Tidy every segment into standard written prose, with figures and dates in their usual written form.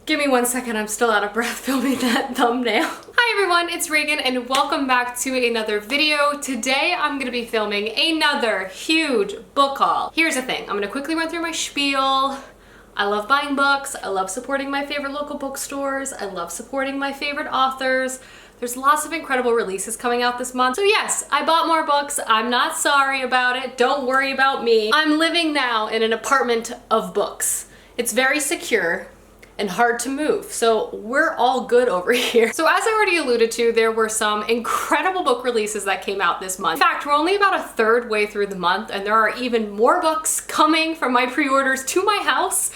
Give me 1 second, I'm still out of breath filming that thumbnail. Hi everyone, it's Reagan and welcome back to another video. Today I'm gonna be filming another huge book haul. Here's the thing, I'm gonna quickly run through my spiel. I love buying books, I love supporting my favorite local bookstores, I love supporting my favorite authors. There's lots of incredible releases coming out this month. So yes, I bought more books. I'm not sorry about it. Don't worry about me. I'm living now in an apartment of books. It's very secure and hard to move. So we're all good over here. So as I already alluded to, there were some incredible book releases that came out this month. In fact, we're only about a third way through the month and there are even more books coming from my pre-orders to my house.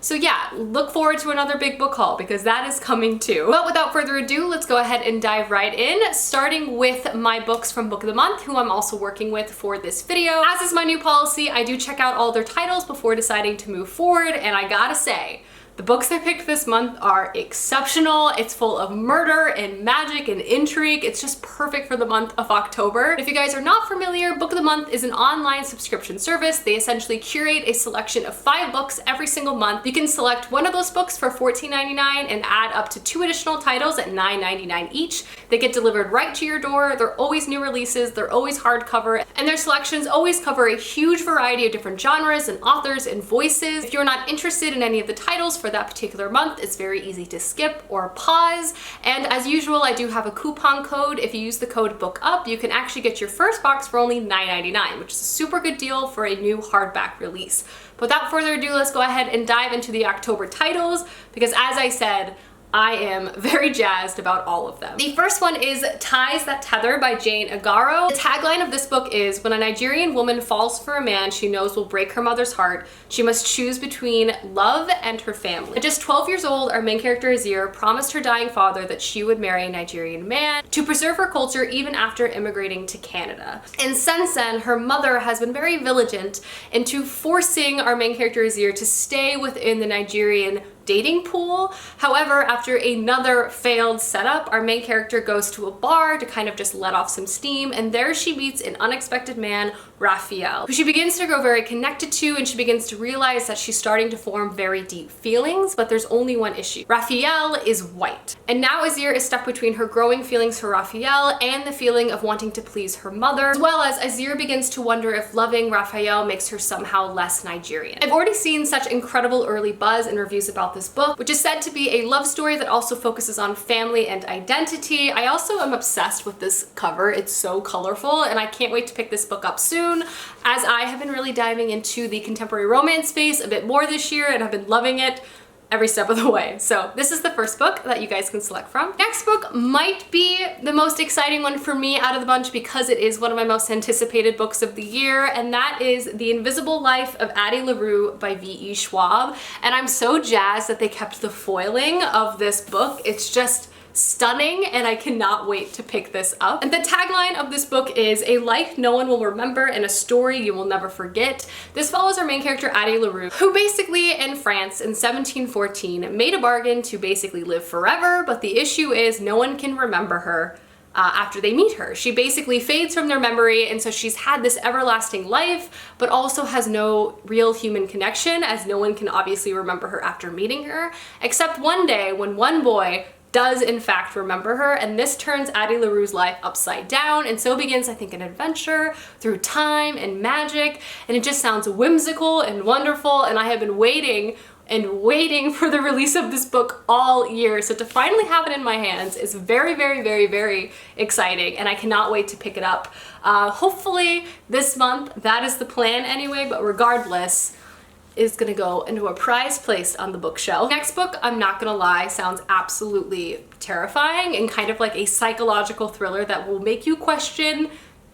So yeah, look forward to another big book haul because that is coming too. But without further ado, let's go ahead and dive right in, starting with my books from Book of the Month, who I'm also working with for this video. As is my new policy, I do check out all their titles before deciding to move forward, and I gotta say, the books I picked this month are exceptional. It's full of murder and magic and intrigue. It's just perfect for the month of October. If you guys are not familiar, Book of the Month is an online subscription service. They essentially curate a selection of 5 books every single month. You can select one of those books for $14.99 and add up to 2 additional titles at $9.99 each. They get delivered right to your door. They're always new releases. They're always hardcover, and their selections always cover a huge variety of different genres and authors and voices. If you're not interested in any of the titles for that particular month, it's very easy to skip or pause. And as usual, I do have a coupon code. If you use the code BOOKUP, you can actually get your first box for only $9.99, which is a super good deal for a new hardback release. But without further ado, let's go ahead and dive into the October titles, because as I said, I am very jazzed about all of them. The first one is Ties That Tether by Jane Agaro. The tagline of this book is, when a Nigerian woman falls for a man she knows will break her mother's heart, she must choose between love and her family. At just 12 years old, our main character Azir promised her dying father that she would marry a Nigerian man to preserve her culture even after immigrating to Canada. And since then, her mother has been very vigilant into forcing our main character Azir to stay within the Nigerian dating pool. However, after another failed setup, our main character goes to a bar to kind of just let off some steam, and there she meets an unexpected man, Raphael, who she begins to grow very connected to, and she begins to realize that she's starting to form very deep feelings, but there's only one issue. Raphael is white. And now Azir is stuck between her growing feelings for Raphael and the feeling of wanting to please her mother, as well as Azir begins to wonder if loving Raphael makes her somehow less Nigerian. I've already seen such incredible early buzz and reviews about this book, which is said to be a love story that also focuses on family and identity. I also am obsessed with this cover. It's so colorful, and I can't wait to pick this book up soon, as I have been really diving into the contemporary romance space a bit more this year, and I've been loving it every step of the way. So this is the first book that you guys can select from. Next book might be the most exciting one for me out of the bunch because it is one of my most anticipated books of the year, and that is The Invisible Life of Addie LaRue by V.E. Schwab. And I'm so jazzed that they kept the foiling of this book. It's just stunning, and I cannot wait to pick this up. And the tagline of this book is a life no one will remember and a story you will never forget. This follows our main character Addie LaRue, who basically in France in 1714 made a bargain to basically live forever, but the issue is no one can remember her after they meet her. She basically fades from their memory, and so she's had this everlasting life, but also has no real human connection, as no one can obviously remember her after meeting her, except one day when one boy does in fact remember her, and this turns Addie LaRue's life upside down, and so begins, I think, an adventure through time and magic, and it just sounds whimsical and wonderful, and I have been waiting and waiting for the release of this book all year, so to finally have it in my hands is very, very, very, very exciting, and I cannot wait to pick it up. Hopefully this month, that is the plan anyway, but regardless, is gonna go into a prized place on the bookshelf. Next book, I'm not gonna lie, sounds absolutely terrifying and kind of like a psychological thriller that will make you question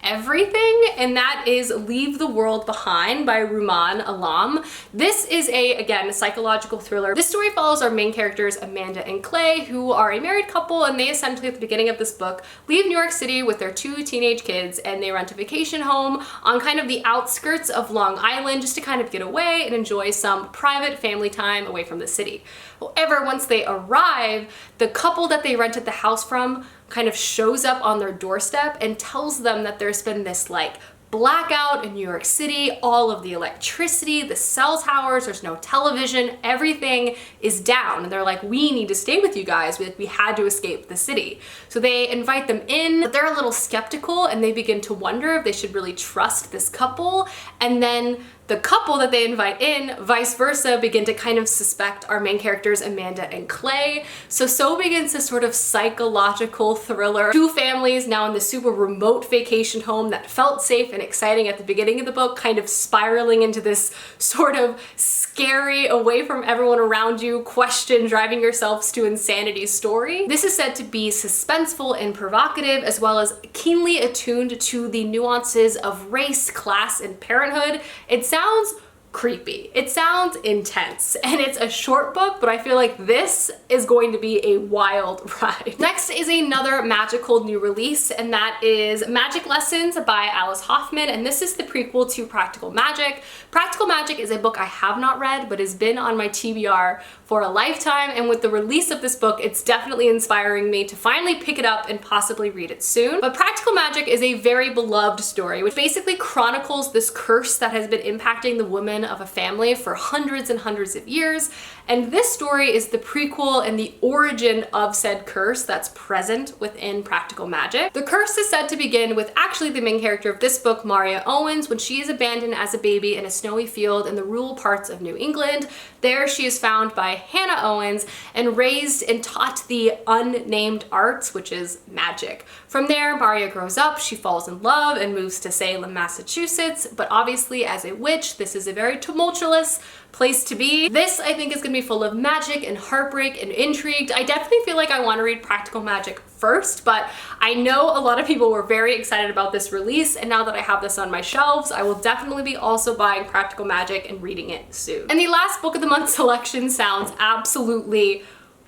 everything, and that is Leave the World Behind by Rumaan Alam. This is again, a psychological thriller. This story follows our main characters Amanda and Clay, who are a married couple, and they essentially at the beginning of this book leave New York City with their 2 teenage kids, and they rent a vacation home on kind of the outskirts of Long Island just to kind of get away and enjoy some private family time away from the city. However, once they arrive, the couple that they rented the house from kind of shows up on their doorstep and tells them that there's been this like blackout in New York City, all of the electricity, the cell towers, there's no television, everything is down. And they're like, we need to stay with you guys. We had to escape the city. So they invite them in, but they're a little skeptical and they begin to wonder if they should really trust this couple. And then the couple that they invite in, vice versa, begin to kind of suspect our main characters, Amanda and Clay. So begins this sort of psychological thriller. Two families now in this super remote vacation home that felt safe and exciting at the beginning of the book, kind of spiraling into this sort of scary, away from everyone around you, question driving yourselves to insanity story. This is said to be suspenseful and provocative, as well as keenly attuned to the nuances of race, class, and parenthood. It sounds creepy. It sounds intense, and it's a short book, but I feel like this is going to be a wild ride. Next is another magical new release, and that is Magic Lessons by Alice Hoffman, and this is the prequel to Practical Magic. Practical Magic is a book I have not read, but has been on my TBR for a lifetime, and with the release of this book, it's definitely inspiring me to finally pick it up and possibly read it soon. But Practical Magic is a very beloved story, which basically chronicles this curse that has been impacting the women of a family for hundreds and hundreds of years. And this story is the prequel and the origin of said curse that's present within Practical Magic. The curse is said to begin with actually the main character of this book, Maria Owens, when she is abandoned as a baby in a snowy field in the rural parts of New England. There she is found by Hannah Owens and raised and taught the unnamed arts, which is magic. From there, Maria grows up, she falls in love and moves to Salem, Massachusetts, but obviously as a witch, this is a very tumultuous place to be. This, I think, is gonna be full of magic and heartbreak and intrigue. I definitely feel like I want to read Practical Magic first, but I know a lot of people were very excited about this release, and now that I have this on my shelves, I will definitely be also buying Practical Magic and reading it soon. And the last book of the month selection sounds absolutely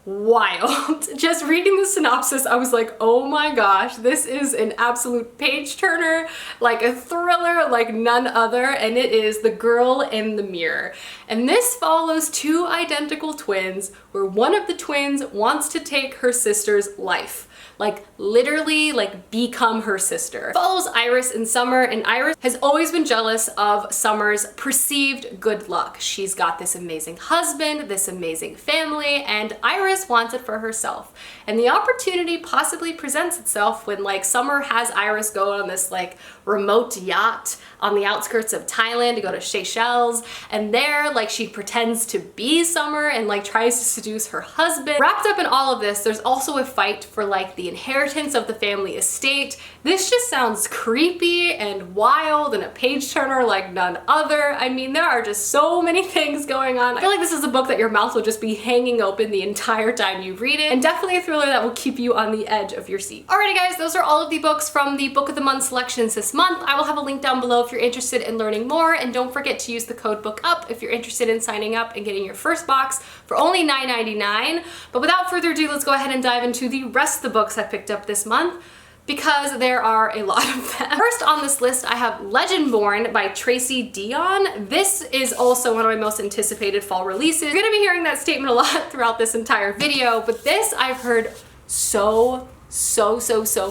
wild. Just reading the synopsis, I was like, oh my gosh, this is an absolute page turner, like a thriller like none other, and it is The Girl in the Mirror. And this follows two identical twins where one of the twins wants to take her sister's life. Like literally like become her sister. It follows Iris and Summer, and Iris has always been jealous of Summer's perceived good luck. She's got this amazing husband, this amazing family, and Iris wants it for herself. And the opportunity possibly presents itself when like Summer has Iris go on this like remote yacht on the outskirts of Thailand to go to Seychelles, and there like she pretends to be Summer and like tries to seduce her husband. Wrapped up in all of this, there's also a fight for like the inheritance of the family estate. This just sounds creepy and wild and a page turner like none other. I mean, there are just so many things going on. I feel like this is a book that your mouth will just be hanging open the entire time you read it, and definitely a thriller that will keep you on the edge of your seat. Alrighty guys, those are all of the books from the Book of the Month selections this month. I will have a link down below if you're interested in learning more, and don't forget to use the code BOOKUP if you're interested in signing up and getting your first box for only $9.99. But without further ado, let's go ahead and dive into the rest of the books I picked up this month, because there are a lot of them. First on this list, I have Legendborn by Tracy Dion. This is also one of my most anticipated fall releases. You're gonna be hearing that statement a lot throughout this entire video, but this I've heard so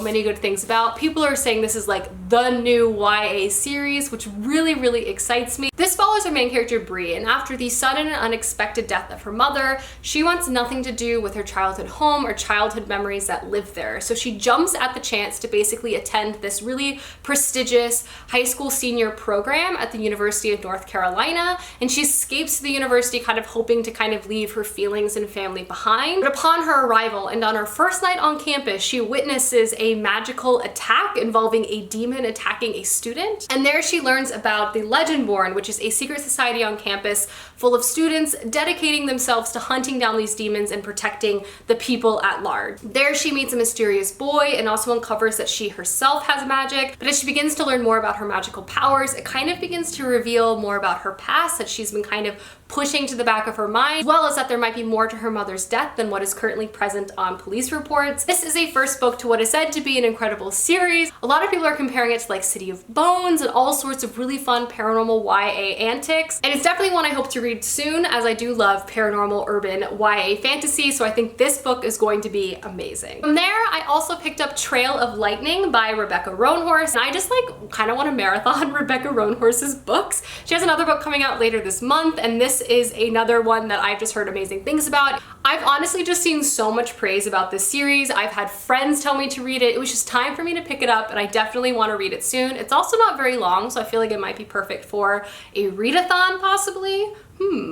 many good things about. People are saying this is like the new YA series, which really excites me. This follows our main character Bree, and after the sudden and unexpected death of her mother, she wants nothing to do with her childhood home or childhood memories that live there. So she jumps at the chance to basically attend this really prestigious high school senior program at the University of North Carolina, and she escapes the university kind of hoping to kind of leave her feelings and family behind. But upon her arrival and on her first night on campus, she witnesses a magical attack involving a demon attacking a student. And there she learns about the Legendborn, which is a secret society on campus full of students dedicating themselves to hunting down these demons and protecting the people at large. There she meets a mysterious boy and also uncovers that she herself has magic. But as she begins to learn more about her magical powers, it kind of begins to reveal more about her past, that she's been kind of pushing to the back of her mind, as well as that there might be more to her mother's death than what is currently present on police reports. This is a first book to what is said to be an incredible series. A lot of people are comparing it to like City of Bones and all sorts of really fun paranormal YA antics, and it's definitely one I hope to read soon, as I do love paranormal urban YA fantasy, so I think this book is going to be amazing. From there, I also picked up Trail of Lightning by Rebecca Roanhorse, and I just like kind of want to marathon Rebecca Roanhorse's books. She has another book coming out later this month, and this is another one that I've just heard amazing things about. I've honestly just seen so much praise about this series. I've had friends tell me to read it. It was just time for me to pick it up, and I definitely want to read it soon. It's also not very long, so I feel like it might be perfect for a readathon possibly.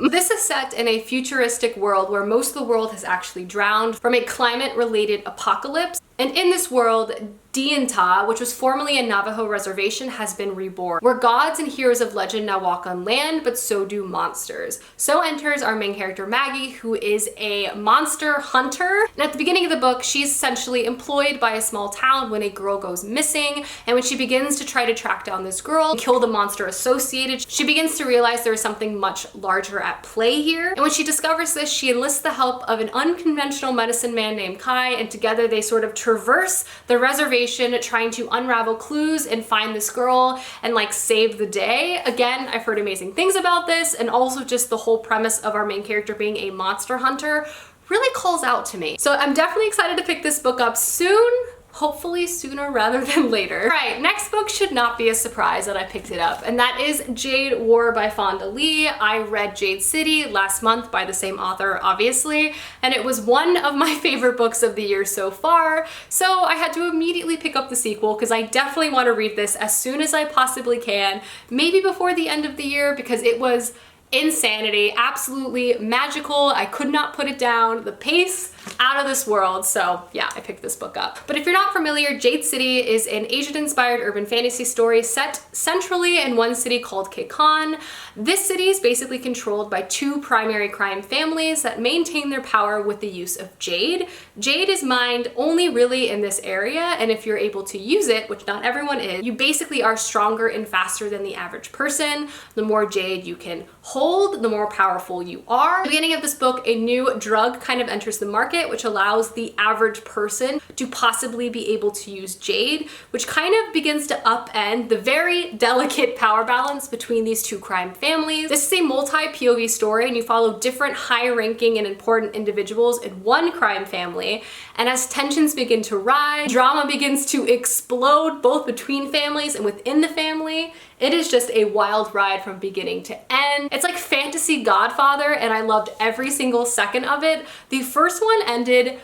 This is set in a futuristic world where most of the world has actually drowned from a climate-related apocalypse. And in this world, Diantha, which was formerly a Navajo reservation, has been reborn, where gods and heroes of legend now walk on land, but so do monsters. So enters our main character Maggie, who is a monster hunter. And at the beginning of the book, she's essentially employed by a small town when a girl goes missing. And when she begins to try to track down this girl and kill the monster associated, she begins to realize there is something much larger at play here. And when she discovers this, she enlists the help of an unconventional medicine man named Kai, and together they sort of traverse the reservation trying to unravel clues and find this girl and like save the day. Again, I've heard amazing things about this, and also just the whole premise of our main character being a monster hunter really calls out to me. So I'm definitely excited to pick this book up soon. Hopefully sooner rather than later. All right, next book should not be a surprise that I picked it up, and that is Jade War by Fonda Lee. I read Jade City last month by the same author, obviously, and it was one of my favorite books of the year so far, so I had to immediately pick up the sequel because I definitely want to read this as soon as I possibly can, maybe before the end of the year, because it was insanity, absolutely magical. I could not put it down. The pace, out of this world. So yeah, I picked this book up. But if you're not familiar, Jade City is an Asian-inspired urban fantasy story set centrally in one city called Kekon. This city is basically controlled by two primary crime families that maintain their power with the use of jade. Jade is mined only really in this area, and if you're able to use it, which not everyone is, you basically are stronger and faster than the average person. The more jade you can hold, the more powerful you are. At the beginning of this book, a new drug kind of enters the market, which allows the average person to possibly be able to use jade, which kind of begins to upend the very delicate power balance between these two crime families. This is a multi-POV story, and you follow different high-ranking and important individuals in one crime family, and as tensions begin to rise, drama begins to explode both between families and within the family. It is just a wild ride from beginning to end. It's like fantasy Godfather, and I loved every single second of it. The first one ended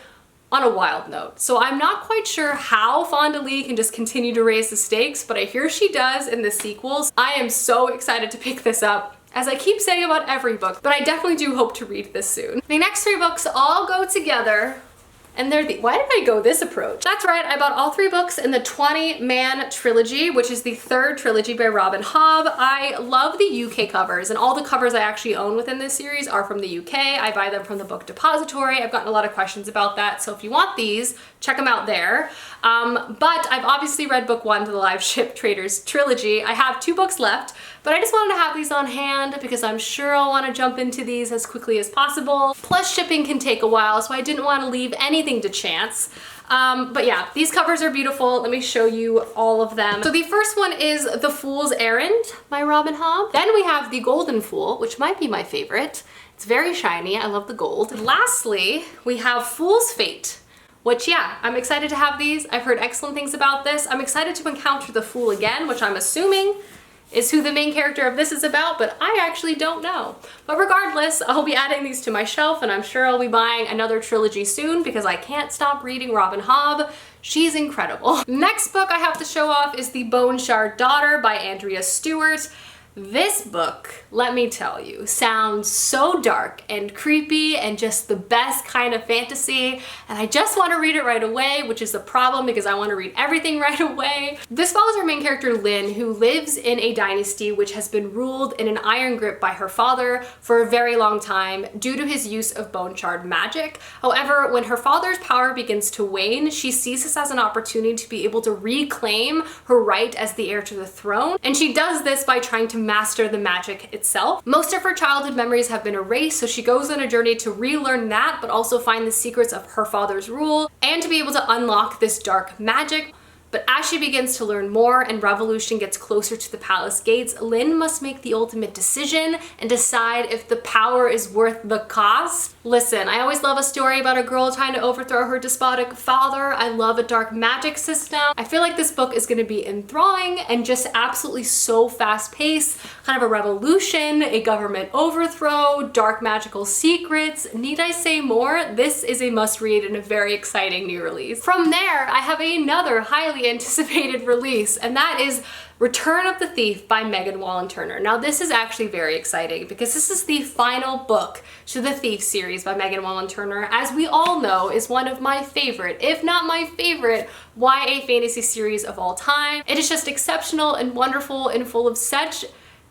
on a wild note, so I'm not quite sure how Fonda Lee can just continue to raise the stakes, but I hear she does in the sequels. I am so excited to pick this up, as I keep saying about every book, but I definitely do hope to read this soon. The next three books all go together, and they're why did I go this approach? That's right, I bought all three books in the Twany Man Trilogy, which is the third trilogy by Robin Hobb. I love the UK covers, and all the covers I actually own within this series are from the UK. I buy them from the Book Depository. I've gotten a lot of questions about that, so if you want these, check them out there. But I've obviously read book one to the Live Ship Traders trilogy. I have 2 books left, but I just wanted to have these on hand because I'm sure I'll want to jump into these as quickly as possible. Plus shipping can take a while, so I didn't want to leave anything to chance. But yeah, these covers are beautiful. Let me show you all of them. So the first one is The Fool's Errand by Robin Hobb. Then we have The Golden Fool, which might be my favorite. It's very shiny. I love the gold. And lastly, we have Fool's Fate, which, yeah, I'm excited to have these. I've heard excellent things about this. I'm excited to encounter the Fool again, which I'm assuming is who the main character of this is about, but I actually don't know. But regardless, I'll be adding these to my shelf, and I'm sure I'll be buying another trilogy soon because I can't stop reading Robin Hobb. She's incredible. Next book I have to show off is The Bone Shard Daughter by Andrea Stewart. This book, let me tell you, sounds so dark and creepy and just the best kind of fantasy, and I just want to read it right away, which is the problem because I want to read everything right away. This follows our main character Lynn, who lives in a dynasty which has been ruled in an iron grip by her father for a very long time due to his use of bone shard magic. However, when her father's power begins to wane, she sees this as an opportunity to be able to reclaim her right as the heir to the throne, and she does this by trying to master the magic itself. Most of her childhood memories have been erased, so she goes on a journey to relearn that, but also find the secrets of her father's rule and to be able to unlock this dark magic. But as she begins to learn more and Revolution gets closer to the palace gates, Lynn must make the ultimate decision and decide if the power is worth the cost. Listen, I always love a story about a girl trying to overthrow her despotic father. I love a dark magic system. I feel like this book is going to be enthralling and just absolutely so fast-paced. Kind of a revolution, a government overthrow, dark magical secrets. Need I say more? This is a must-read and a very exciting new release. From there, I have another highly anticipated release, and that is Return of the Thief by Megan Wallen-Turner. Now this is actually very exciting because this is the final book to the Thief series by Megan Wallen-Turner. As we all know, is one of my favorite, if not my favorite, YA fantasy series of all time. It is just exceptional and wonderful and full of such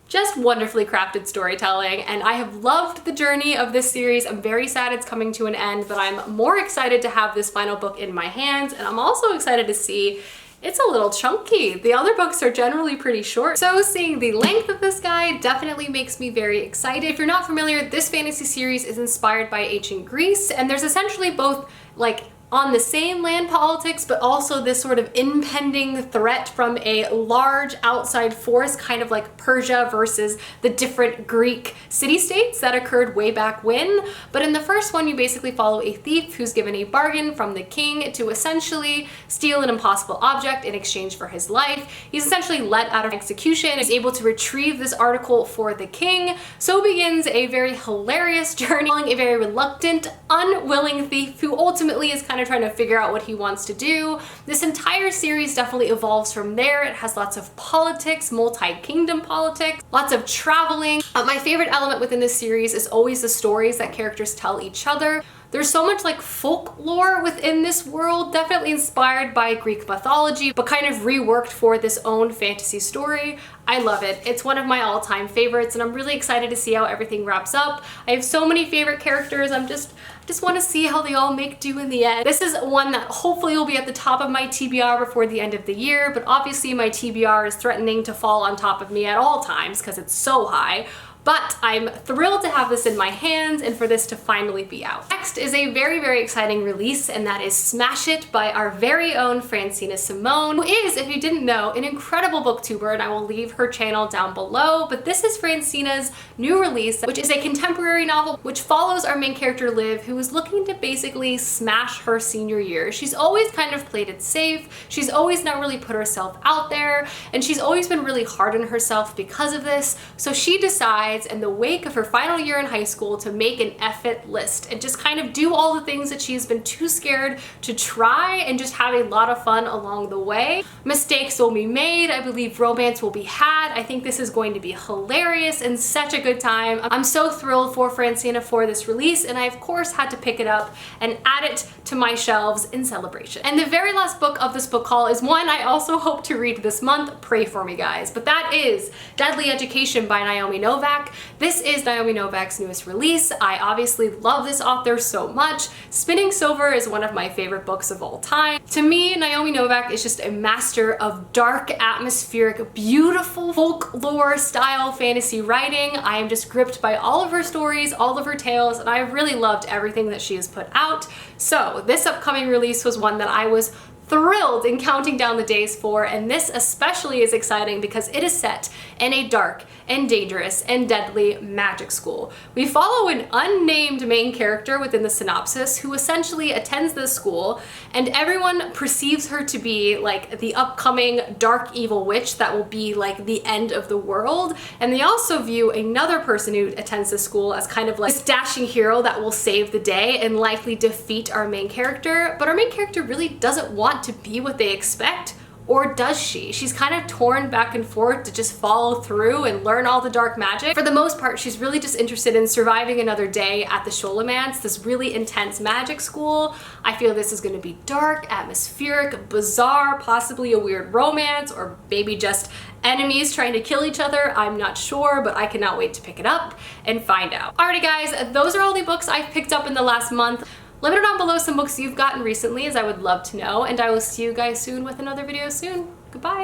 just wonderfully crafted storytelling, and I have loved the journey of this series. I'm very sad it's coming to an end, but I'm more excited to have this final book in my hands, and I'm also excited to see it's a little chunky. The other books are generally pretty short, so seeing the length of this guy definitely makes me very excited. If you're not familiar, this fantasy series is inspired by ancient Greece, and there's essentially both like on the same land politics, but also this sort of impending threat from a large outside force, kind of like Persia versus the different Greek city-states that occurred way back when. But in the first one, you basically follow a thief who's given a bargain from the king to essentially steal an impossible object in exchange for his life. He's essentially let out of execution, is able to retrieve this article for the king. So begins a very hilarious journey, a very reluctant, unwilling thief who ultimately is kind of trying to figure out what he wants to do. This entire series definitely evolves from there. It has lots of politics, multi-kingdom politics, lots of traveling. My favorite element within this series is always the stories that characters tell each other. There's so much like folklore within this world, definitely inspired by Greek mythology, but kind of reworked for this own fantasy story. I love it. It's one of my all-time favorites, and I'm really excited to see how everything wraps up. I have so many favorite characters. I just want to see how they all make do in the end. This is one that hopefully will be at the top of my TBR before the end of the year, but obviously my TBR is threatening to fall on top of me at all times because it's so high. But I'm thrilled to have this in my hands and for this to finally be out. Next is a very, very exciting release, and that is Smash It by our very own Francina Simone, who is, if you didn't know, an incredible booktuber, and I will leave her channel down below. But this is Francina's new release, which is a contemporary novel which follows our main character Liv, who is looking to basically smash her senior year. She's always kind of played it safe. She's always not really put herself out there, and she's always been really hard on herself because of this. So she decides in the wake of her final year in high school to make an F-it list and just kind of do all the things that she's been too scared to try and just have a lot of fun along the way. Mistakes will be made. I believe romance will be had. I think this is going to be hilarious and such a good time. I'm so thrilled for Francina for this release, and I of course had to pick it up and add it to my shelves in celebration. And the very last book of this book haul is one I also hope to read this month. Pray for me, guys. But that is Deadly Education by Naomi Novak. This is Naomi Novak's newest release. I obviously love this author so much. Spinning Silver is one of my favorite books of all time. To me, Naomi Novak is just a master of dark, atmospheric, beautiful folklore style fantasy writing. I am just gripped by all of her stories, all of her tales, and I've really loved everything that she has put out. So this upcoming release was one that I was thrilled and counting down the days for, and this especially is exciting because it is set in a dark and dangerous and deadly magic school. We follow an unnamed main character within the synopsis who essentially attends this school, and everyone perceives her to be like the upcoming dark evil witch that will be like the end of the world, and they also view another person who attends this school as kind of like this dashing hero that will save the day and likely defeat our main character. But our main character really doesn't want to be what they expect, or does she? She's kind of torn back and forth to just follow through and learn all the dark magic. For the most part, she's really just interested in surviving another day at the Sholomance, this really intense magic school. I feel this is going to be dark, atmospheric, bizarre, possibly a weird romance, or maybe just enemies trying to kill each other. I'm not sure, but I cannot wait to pick it up and find out. Alrighty guys, those are all the books I've picked up in the last month. Let me know down below some books you've gotten recently, as I would love to know, and I will see you guys soon with another video soon. Goodbye!